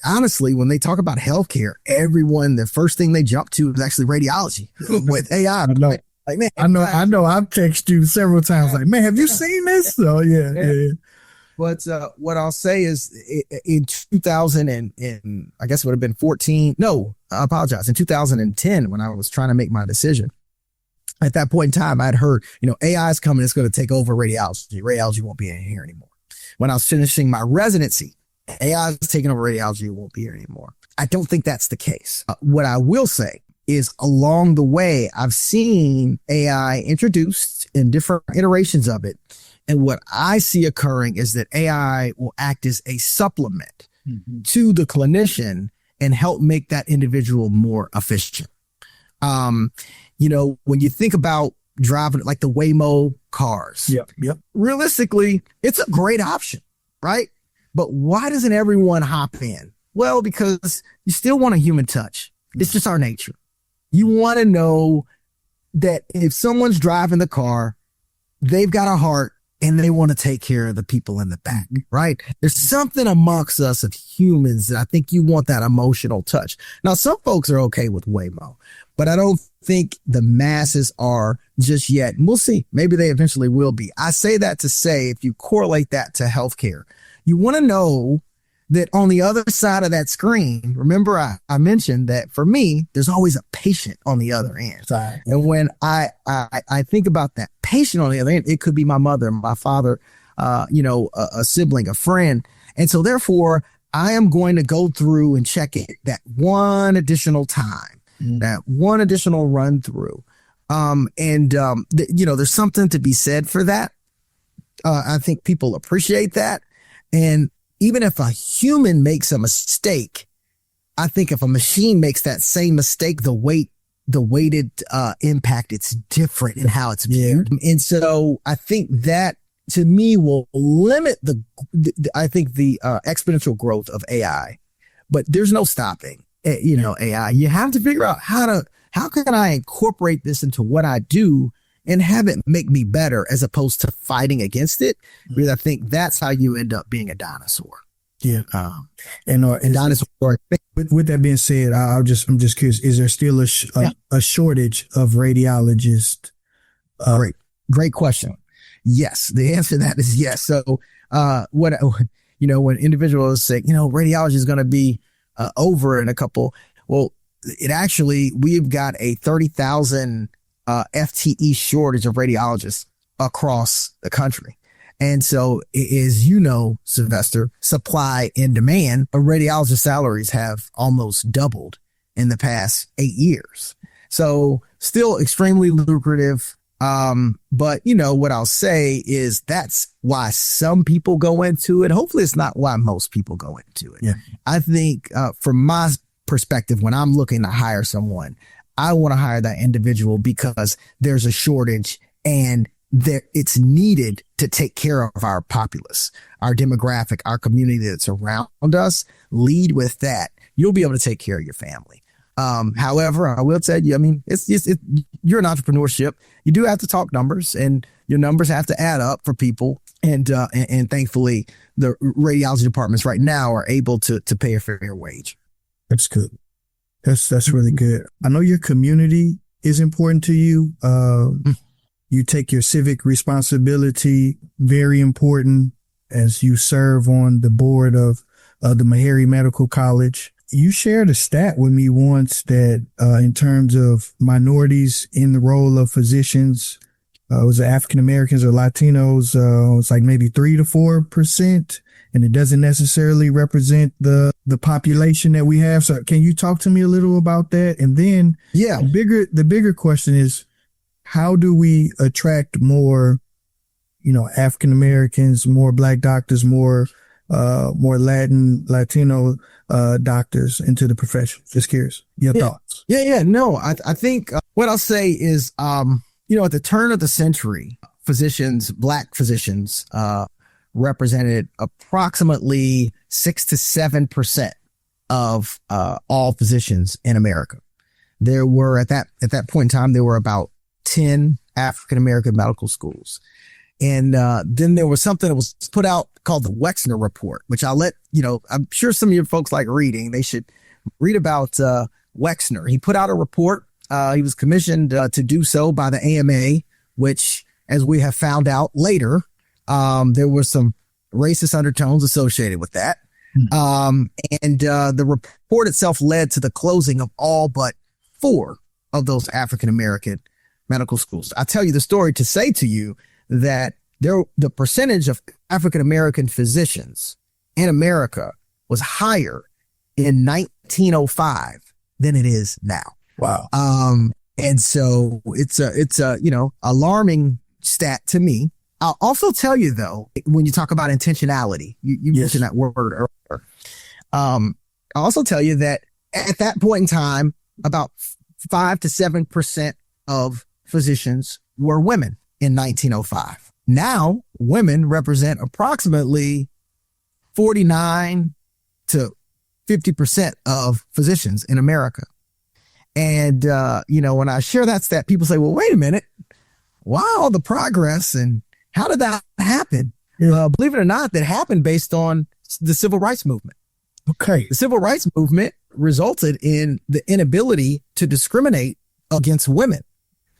honestly, when they talk about healthcare, the first thing they jump to is actually radiology with AI. I know. Like, man, I know. I've texted you several times. Like, man, have you seen this? So yeah. But what I'll say is in 2000 and I guess it would have been 14. No, I apologize. In 2010, when I was trying to make my decision, at that point in time, I'd heard, AI is coming. It's going to take over radiology. Radiology won't be in here anymore. When I was finishing my residency, AI is taking over radiology. It won't be here anymore. I don't think that's the case. What I will say is along the way, I've seen AI introduced in different iterations of it. And what I see occurring is that AI will act as a supplement to the clinician and help make that individual more efficient. When you think about driving like the Waymo cars, realistically, it's a great option, right? But why doesn't everyone hop in? Well, because you still want a human touch. It's just our nature. You want to know that if someone's driving the car, they've got a heart and they want to take care of the people in the back, right? There's something amongst us of humans that I think you want that emotional touch. Now, some folks are okay with Waymo, but I don't think the masses are just yet. And we'll see. Maybe they eventually will be. I say that to say, if you correlate that to healthcare, you want to know that on the other side of that screen, remember I mentioned that for me, there's always a patient on the other end. Sorry. And when I think about that patient on the other end, it could be my mother, my father, a sibling, a friend. And so therefore, I am going to go through and check it that one additional time, that one additional run through. There's something to be said for that. I think people appreciate that. And even if a human makes a mistake, I think if a machine makes that same mistake, the weighted impact, it's different in how it's viewed. And so I think that to me will limit the exponential growth of AI, but there's no stopping, AI. You have to figure out how can I incorporate this into what I do and have it make me better as opposed to fighting against it. Because I think that's how you end up being a dinosaur. Yeah. And dinosaur. With that being said, I'm just curious, is there still a shortage of radiologists? Great question. Yes. The answer to that is yes. So, when individuals say, radiology is going to be over in a couple, well, we've got a 30,000 FTE shortage of radiologists across the country. And so, as you know, Sylvester, supply and demand of radiologist salaries have almost doubled in the past 8 years. So still extremely lucrative. But what I'll say is that's why some people go into it. Hopefully it's not why most people go into it. Yeah. I think, from my perspective, when I'm looking to hire someone, I want to hire that individual because there's a shortage and it's needed to take care of our populace, our demographic, our community that's around us. Lead with that. You'll be able to take care of your family. However, I will tell you, I mean, you're an entrepreneurship. You do have to talk numbers, and your numbers have to add up for people. And thankfully, the radiology departments right now are able to pay a fair wage. That's good. That's really good. I know your community is important to you. You take your civic responsibility very important as you serve on the board of the Meharry Medical College. You shared a stat with me once that in terms of minorities in the role of physicians, was it African Americans or Latinos? It's like maybe 3 to 4%, and it doesn't necessarily represent the population that we have. So can you talk to me a little about that? And then the bigger question is, how do we attract more, African Americans, more Black doctors, more Latino doctors into the profession? Just curious. Your thoughts? No, I think what I'll say is, at the turn of the century, Black physicians, represented approximately 6 to 7% of all physicians in America. There were at that point in time, there were about 10 African American medical schools. And then there was something that was put out called the Wexner Report, which I'll let, I'm sure some of your folks like reading. They should read about Wexner. He put out a report. He was commissioned to do so by the AMA, which, as we have found out later, there were some racist undertones associated with that. And the report itself led to the closing of all but 4 of those African American medical schools. I tell you the story to say to you that the percentage of African American physicians in America was higher in 1905 than it is now. Wow. And so it's a alarming stat to me. I'll also tell you though, when you talk about intentionality, you mentioned that word earlier. I'll also tell you that at that point in time, about 5 to 7% of physicians were women in 1905. Now, women represent approximately 49 to 50% of physicians in America. And, when I share that stat, people say, well, wait a minute, why all the progress and how did that happen? Believe it or not, that happened based on the civil rights movement. Okay. The civil rights movement resulted in the inability to discriminate against women.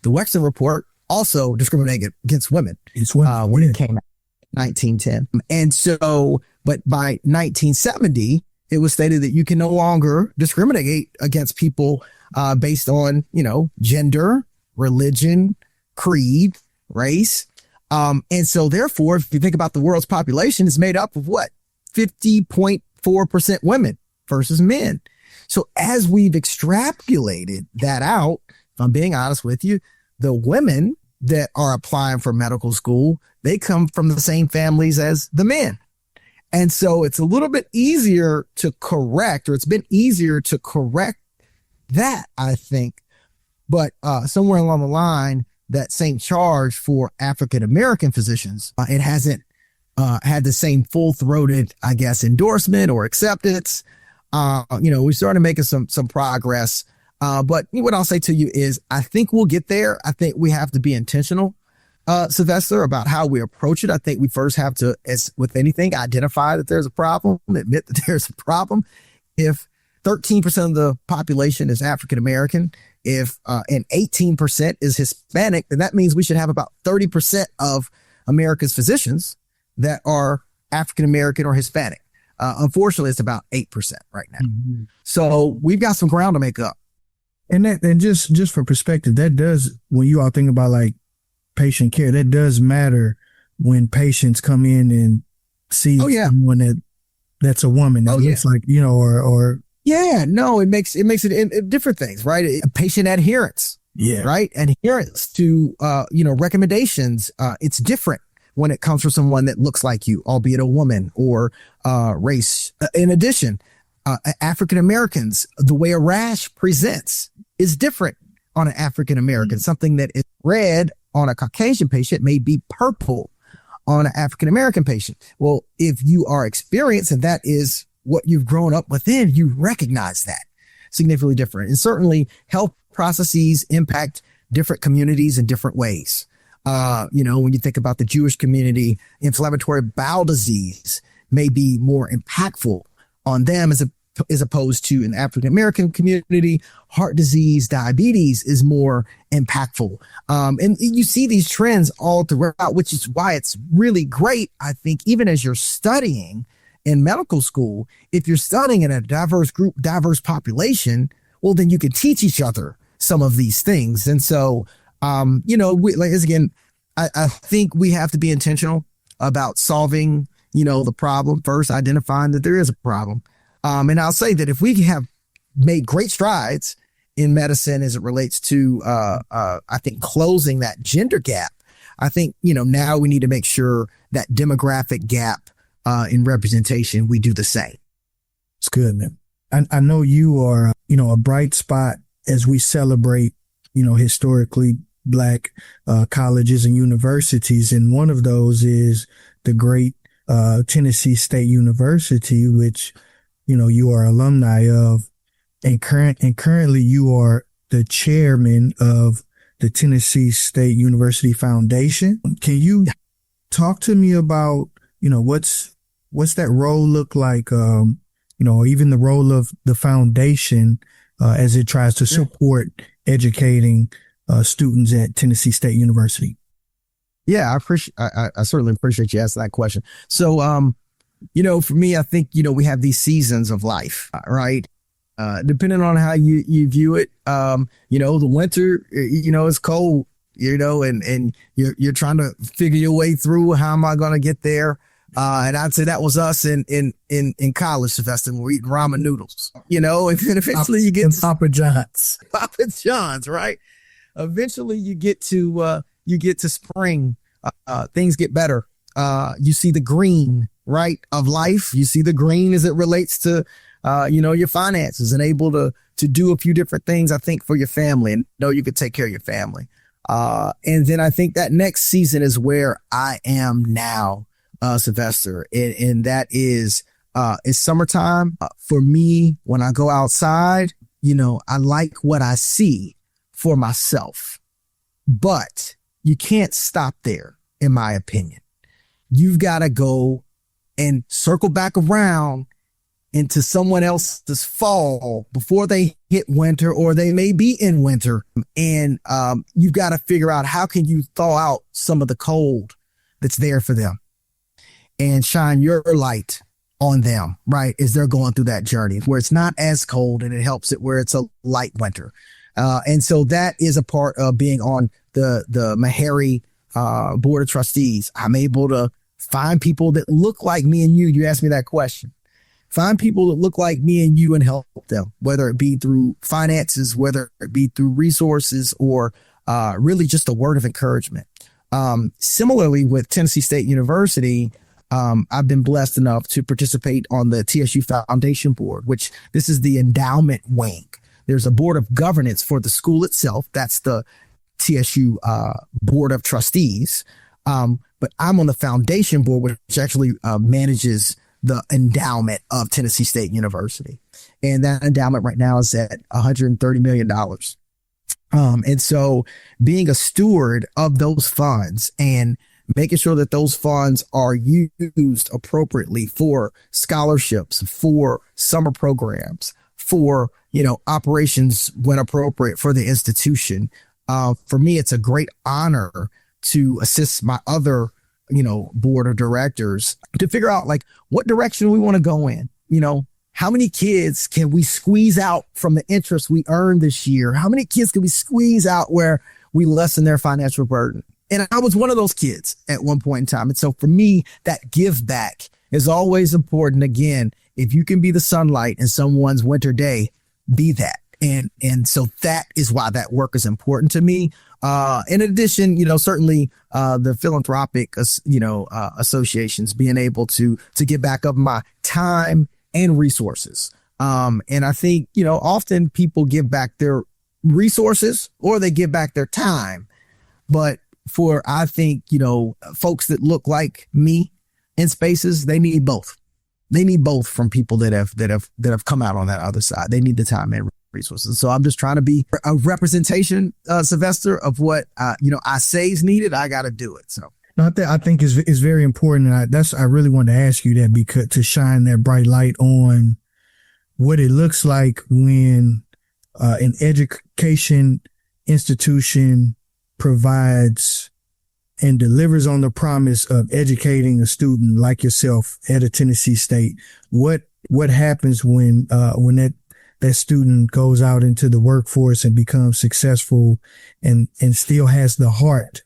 The Wexner Report also discriminated against women when it came out in 1910. And so, but by 1970, it was stated that you can no longer discriminate against people based on, gender, religion, creed, race. And so therefore, if you think about the world's population, it's made up of what? 50.4% women versus men. So as we've extrapolated that out, if I'm being honest with you, the women that are applying for medical school, they come from the same families as the men. And so it's a little bit easier to correct, or it's been easier to correct that, I think. But somewhere along the line, that same charge for African American physicians, it hasn't had the same full-throated, I guess, endorsement or acceptance. We started making some progress. But what I'll say to you is, I think we'll get there. I think we have to be intentional, Sylvester, about how we approach it. I think we first have to, as with anything, identify that there's a problem, admit that there's a problem. If 13% of the population is African American, and 18% is Hispanic, then that means we should have about 30% of America's physicians that are African American or Hispanic. Unfortunately, it's about 8% right now. Mm-hmm. So we've got some ground to make up. And just for perspective, that does, when you all think about like patient care, that does matter when patients come in and see someone that's a woman that looks like, or. Yeah, no, it makes it in different things, right? Patient adherence. Yeah. Right. Adherence to, recommendations. It's different when it comes from someone that looks like you, albeit a woman or race. In addition, African Americans, the way a rash presents is different on an African American. Mm-hmm. Something that is red on a Caucasian patient may be purple on an African American patient. Well, if you are experienced and that is what you've grown up within, you recognize that. significantly different. And certainly health processes impact different communities in different ways. When you think about the Jewish community, inflammatory bowel disease may be more impactful on them as opposed to an African American community. Heart disease, diabetes is more impactful. And you see these trends all throughout, which is why it's really great, I think, even as you're studying in medical school, if you're studying in a diverse group, diverse population, well, then you can teach each other some of these things. And so, I think we have to be intentional about solving, the problem first, identifying that there is a problem. And I'll say that if we have made great strides in medicine as it relates to, I think, closing that gender gap, I think, now we need to make sure that demographic gap in representation, we do the same. It's good, man. I know you are, a bright spot as we celebrate, historically Black colleges and universities. And one of those is the great Tennessee State University, which, you are alumni of, and currently you are the chairman of the Tennessee State University Foundation. Can you talk to me about, what's that role look like, or even the role of the foundation as it tries to support educating students at Tennessee State University? Yeah, I certainly appreciate you asking that question. So, for me, I think, we have these seasons of life, right? Depending on how you view it, the winter, it's cold, and you're trying to figure your way through, how am I going to get there? And I'd say that was us in college, Sylvester, when we're eating ramen noodles, and then eventually you get Papa John's, right? Eventually you get to spring, things get better. You see the green, right, of life. You see the green as it relates to, your finances, and able to do a few different things, I think, for your family, and know you could take care of your family. And then I think that next season is where I am now, Sylvester. And that is, it's summertime. For me, when I go outside, I like what I see for myself, but you can't stop there, in my opinion. You've got to go and circle back around into someone else's fall before they hit winter, or they may be in winter. And you've got to figure out, how can you thaw out some of the cold that's there for them and shine your light on them, right, as they're going through that journey where it's not as cold, and it helps it where it's a light winter. And so that is a part of being on the Meharry Board of Trustees. I'm able to find people that look like me and you. You asked me that question. Find people that look like me and you and help them, whether it be through finances, whether it be through resources, or really just a word of encouragement. Similarly, with Tennessee State University, I've been blessed enough to participate on the TSU Foundation Board, which this is the endowment wing. There's a board of governance for the school itself. That's the TSU Board of Trustees. But I'm on the foundation board, which actually manages the endowment of Tennessee State University. And that endowment right now is at $130 million. And so being a steward of those funds and making sure that those funds are used appropriately for scholarships, for summer programs, for, operations when appropriate for the institution. For me, it's a great honor to assist my other, board of directors to figure out what direction we want to go in. How many kids can we squeeze out from the interest we earned this year? How many kids can we squeeze out where we lessen their financial burden? And I was one of those kids at one point in time. And so for me, that give back is always important. Again, if you can be the sunlight in someone's winter day, be that. And so that is why that work is important to me. In addition, certainly the philanthropic, associations, being able to get back up my time and resources. And I think, often people give back their resources or they give back their time. But I think, folks that look like me in spaces, they need both. They need both from people that have come out on that other side. They need the time and resources. So I'm just trying to be a representation, Sylvester, of what, I say is needed. I got to do it. So. No, I think is very important. And I really wanted to ask you that, because to shine that bright light on what it looks like when an education institution provides and delivers on the promise of educating a student like yourself at a Tennessee State. What happens when that student goes out into the workforce and becomes successful and still has the heart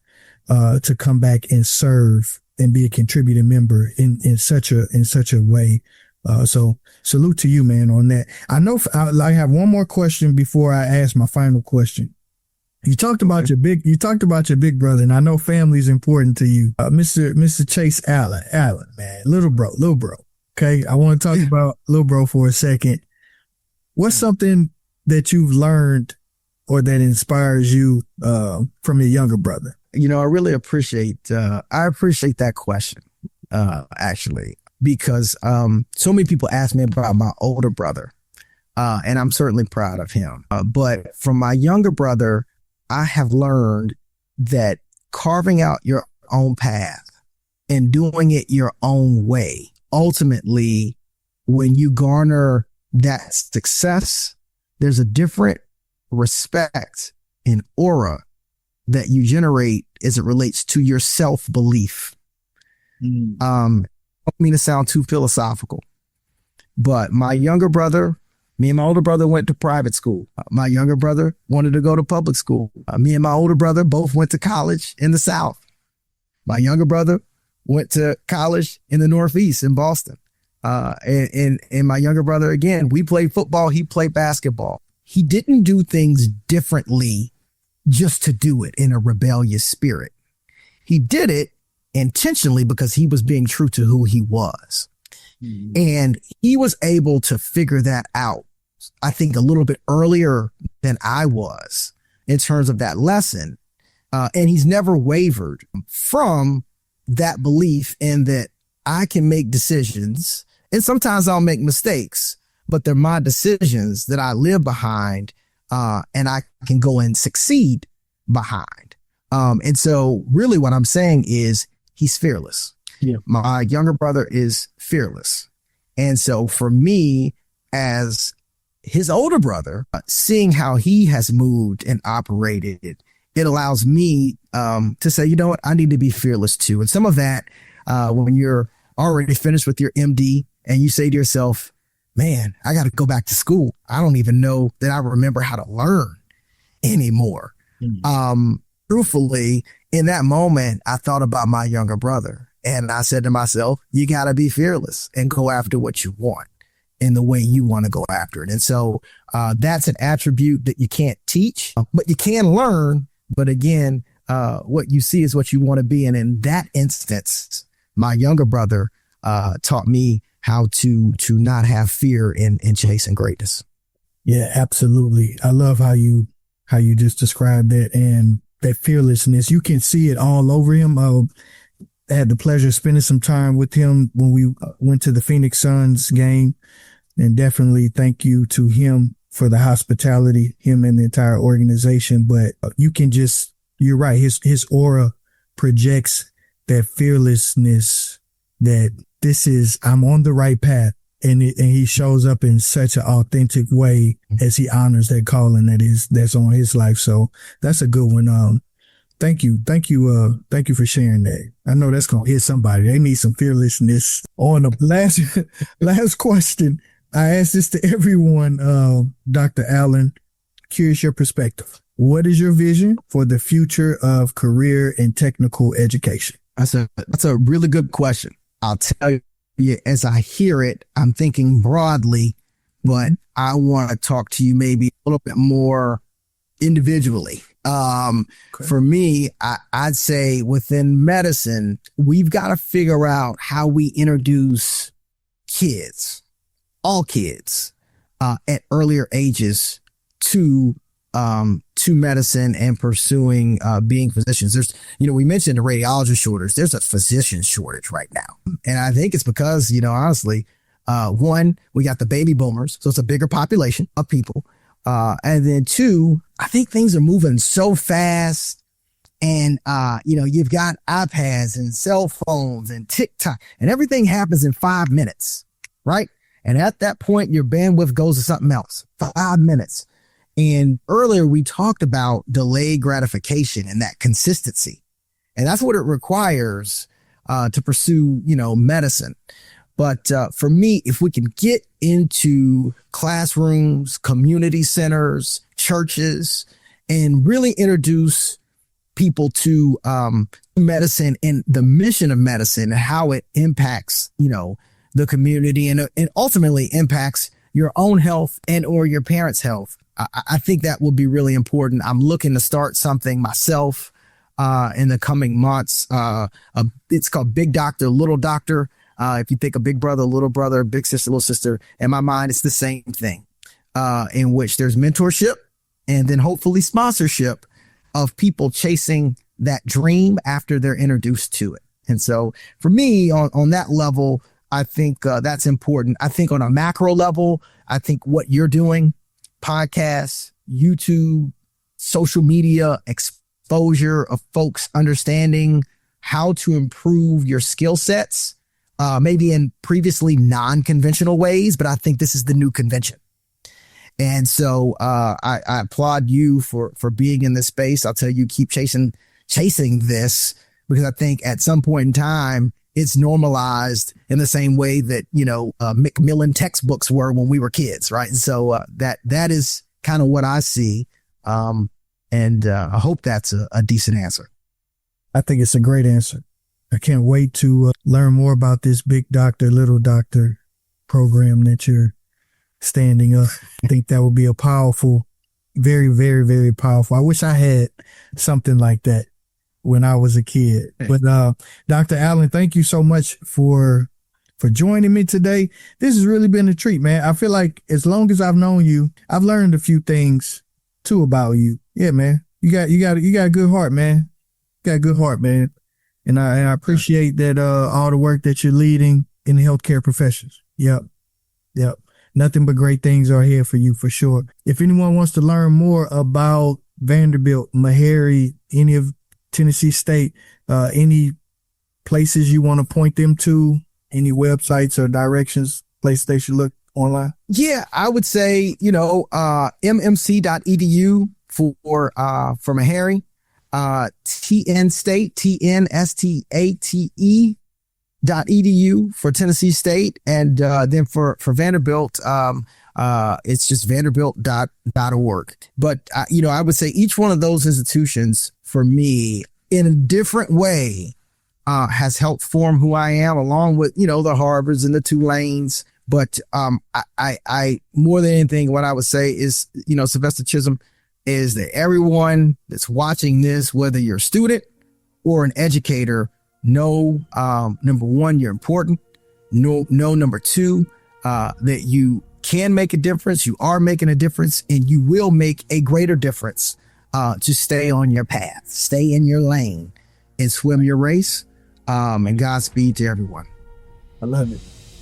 to come back and serve and be a contributing member in such a way. So salute to you, man, on that. I know I have one more question before I ask my final question. You talked about your big brother, and I know family is important to you. Mr. Chase Allen, man, little bro. Okay. I want to talk about little bro for a second. What's something that you've learned or that inspires you, from your younger brother? I really appreciate that question, actually, because, so many people ask me about my older brother, and I'm certainly proud of him. But from my younger brother, I have learned that carving out your own path and doing it your own way, ultimately, when you garner that success, there's a different respect and aura that you generate as it relates to your self-belief. I don't mean to sound too philosophical, but my younger brother, me and my older brother went to private school. My younger brother wanted to go to public school. Me and my older brother both went to college in the South. My younger brother went to college in the Northeast in Boston. And my younger brother, again, we played football. He played basketball. He didn't do things differently just to do it in a rebellious spirit. He did it intentionally because he was being true to who he was. Mm-hmm. And he was able to figure that out, I think, a little bit earlier than I was in terms of that lesson. And he's never wavered from that belief in that I can make decisions, and sometimes I'll make mistakes, but they're my decisions that I live behind, and I can go and succeed behind. And so really what I'm saying is he's fearless. Yeah. My younger brother is fearless. And so for me, as his older brother, seeing how he has moved and operated, it allows me to say, you know what, I need to be fearless too. And some of that, when you're already finished with your MD and you say to yourself, man, I got to go back to school. I don't even know that I remember how to learn anymore. Mm-hmm. Truthfully, in that moment, I thought about my younger brother and I said to myself, you got to be fearless and go after what you want in the way you want to go after it. And so that's an attribute that you can't teach, but you can learn. But again, what you see is what you want to be. And in that instance, my younger brother taught me how to not have fear in chasing greatness. Yeah, absolutely. I love how you just described that, and that fearlessness. You can see it all over him. I had the pleasure of spending some time with him when we went to the Phoenix Suns game, and definitely thank you to him for the hospitality, him and the entire organization. But you're right. His aura projects that fearlessness, that I'm on the right path. And he shows up in such an authentic way as he honors that calling that's on his life. So that's a good one. Thank you for sharing that. I know that's going to hit somebody. They need some fearlessness. On the last question, I ask this to everyone. Dr. Allen, curious your perspective. What is your vision for the future of career and technical education? That's a really good question. I'll tell you, as I hear it, I'm thinking broadly, but I want to talk to you maybe a little bit more individually. Okay. For me, I'd say within medicine, we've got to figure out how we introduce all kids, at earlier ages to medicine and pursuing being physicians. There's, we mentioned the radiology shortage. There's a physician shortage right now. And I think it's because, honestly, one, we got the baby boomers. So it's a bigger population of people. And then two, I think things are moving so fast, and, you've got iPads and cell phones and TikTok, and everything happens in 5 minutes, right? And at that point, your bandwidth goes to something else. 5 minutes. And earlier we talked about delayed gratification and that consistency. And that's what it requires to pursue, medicine. But for me, if we can get into classrooms, community centers, churches, and really introduce people to medicine and the mission of medicine and how it impacts, the community and ultimately impacts your own health and or your parents' health, I think that will be really important. I'm looking to start something myself in the coming months. It's called Big Doctor, Little Doctor. If you think of big brother, little brother, big sister, little sister, in my mind, it's the same thing, in which there's mentorship and then hopefully sponsorship of people chasing that dream after they're introduced to it. And so for me on that level, I think that's important. I think on a macro level, I think what you're doing, podcasts, YouTube, social media, exposure of folks understanding how to improve your skill sets, maybe in previously non-conventional ways, but I think this is the new convention. And so I applaud you for being in this space. I'll tell you, keep chasing this, because I think at some point in time, it's normalized in the same way that, Macmillan textbooks were when we were kids. Right. And so that is kind of what I see. And I hope that's a decent answer. I think it's a great answer. I can't wait to learn more about this Big Doctor, Little Doctor program that you're standing up. I think that would be a powerful, very, very, very powerful. I wish I had something like that when I was a kid. But Dr. Allen, thank you so much for joining me today. This has really been a treat, man. I feel like as long as I've known you, I've learned a few things too about you. Yeah, man. You got a good heart, man. You got a good heart, man. And I appreciate that all the work that you're leading in the healthcare professions. Yep. Nothing but great things are here for you, for sure. If anyone wants to learn more about Vanderbilt, Meharry, any of Tennessee State, any places you want to point them to, any websites or directions, places they should look online? Yeah, I would say, mmc.edu for Meharry, TNState.edu for Tennessee State. And then for Vanderbilt, it's just vanderbilt.org. But, I would say each one of those institutions for me in a different way has helped form who I am, along with, the Harvards and the Tulanes. But I more than anything, what I would say is, Sylvester Chisholm, is that everyone that's watching this, whether you're a student or an educator, know, number one, you're important. Know, number two, that you can make a difference. You are making a difference, and you will make a greater difference. To stay on your path, stay in your lane, and swim your race. And Godspeed to everyone. I love it.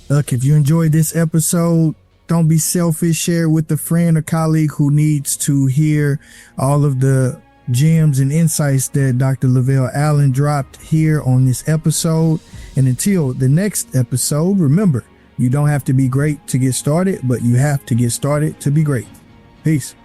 Look, if you enjoyed this episode, don't be selfish. Share it with a friend or colleague who needs to hear all of the gems and insights that Dr. Laveil Allen dropped here on this episode. And until the next episode, remember, you don't have to be great to get started, but you have to get started to be great. Peace.